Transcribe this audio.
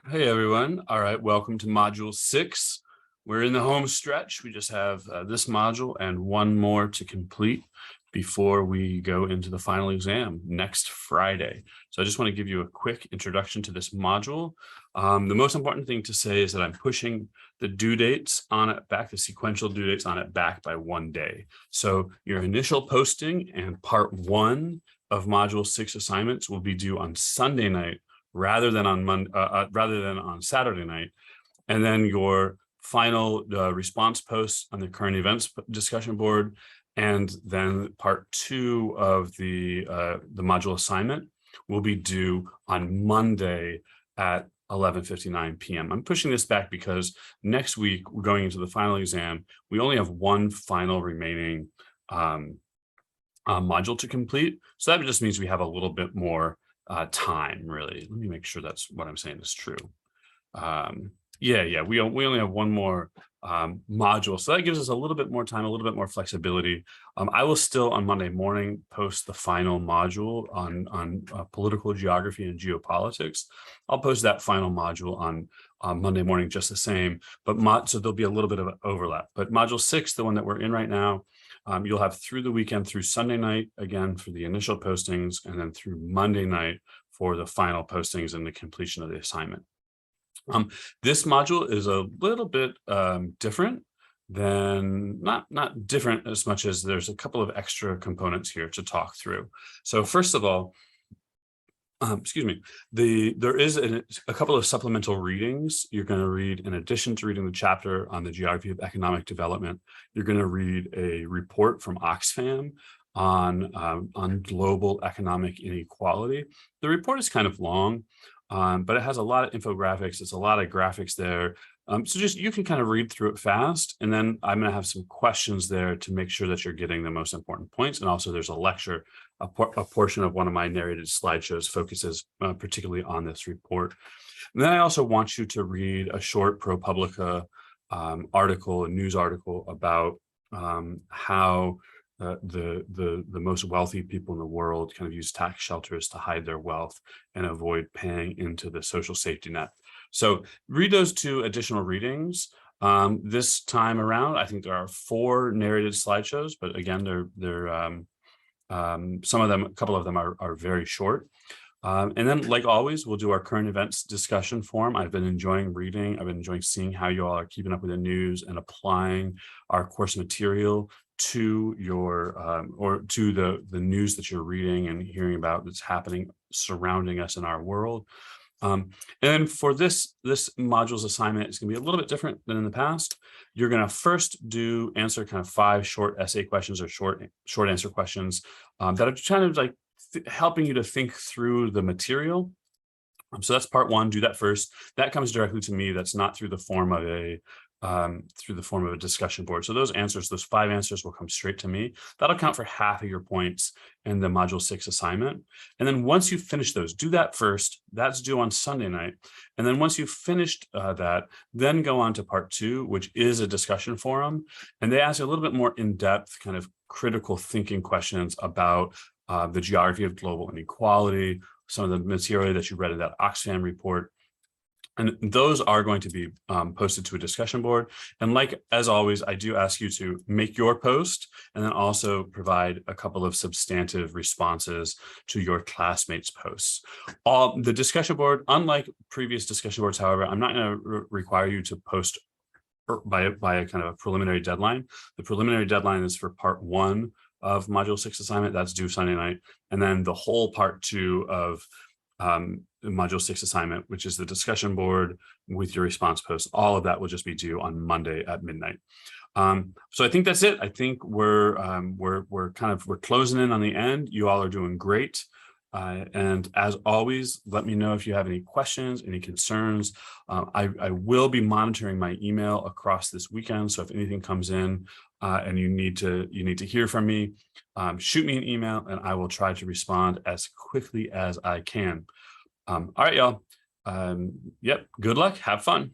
Hey everyone. All right, welcome to module 6. We're in the home stretch. We just have this module and one more to complete before we go into the final exam next Friday. So I just want to give you a quick introduction to this module. The most important thing to say is that I'm pushing the due dates on it back, the sequential due dates on it back by 1 day. So your initial posting and part 1 of module 6 assignments will be due on Sunday night rather than on Saturday night, and then your final response posts on the current events discussion board, and then part 2 of the module assignment will be due on Monday at 11:59 p.m. I'm pushing this back because next week we're going into the final exam. We only have one final remaining module to complete, so that just means we have a little bit more time, really. Let me make sure that's what I'm saying is true. We only have one more module, so that gives us a little bit more time, a little bit more flexibility. I will still on Monday morning post the final module on political geography and geopolitics. I'll post that final module on Monday morning just the same, but so there'll be a little bit of an overlap. But module 6, the one that we're in right now, you'll have through the weekend, through Sunday night, again, for the initial postings, and then through Monday night for the final postings and the completion of the assignment. This module is a little bit different than, not different as much as there's a couple of extra components here to talk through. So first of all, there is a couple of supplemental readings you're going to read in addition to reading the chapter on the geography of economic development. You're going to read a report from Oxfam on global economic inequality. The report is kind of long, but it has a lot of infographics. It's a lot of graphics there. So just you can kind of read through it fast, and then I'm going to have some questions there to make sure that you're getting the most important points. And also there's a lecture, a portion of one of my narrated slideshows focuses particularly on this report. And then I also want you to read a short ProPublica article, a news article about how the most wealthy people in the world kind of use tax shelters to hide their wealth and avoid paying into the social safety net. So read those 2 additional readings. This time around, I think there are 4 narrated slideshows, but again, some of them, a couple of them are very short. And then, like always, we'll do our current events discussion forum. I've been enjoying reading. I've been enjoying seeing how you all are keeping up with the news and applying our course material to your or to the news that you're reading and hearing about that's happening surrounding us in our world. And then for this module's assignment, it's going to be a little bit different than in the past. You're going to first answer kind of 5 short essay questions or short answer questions that are kind of like helping you to think through the material. So that's part 1. Do that first. That comes directly to me. That's not through the form of a discussion board. So those 5 answers will come straight to me. That'll count for half of your points in the module 6 assignment. And then once you finish those, do that first. That's due on Sunday night. And then once you've finished that, then go on to part 2, which is a discussion forum. And they ask you a little bit more in-depth kind of critical thinking questions about the geography of global inequality, some of the material that you read in that Oxfam report. And those are going to be posted to a discussion board. And as always, I do ask you to make your post and then also provide a couple of substantive responses to your classmates' posts. The discussion board, unlike previous discussion boards, however, I'm not going to require you to post by a kind of a preliminary deadline. The preliminary deadline is for part 1 of module 6 assignment. That's due Sunday night. And then the whole part 2 of the module 6 assignment, which is the discussion board with your response post, all of that will just be due on Monday at midnight. So I think that's it. I think we're closing in on the end. You all are doing great. And as always, let me know if you have any questions, any concerns. I will be monitoring my email across this weekend. So if anything comes in and you need to hear from me, shoot me an email and I will try to respond as quickly as I can. All right, y'all. Yep. Good luck. Have fun.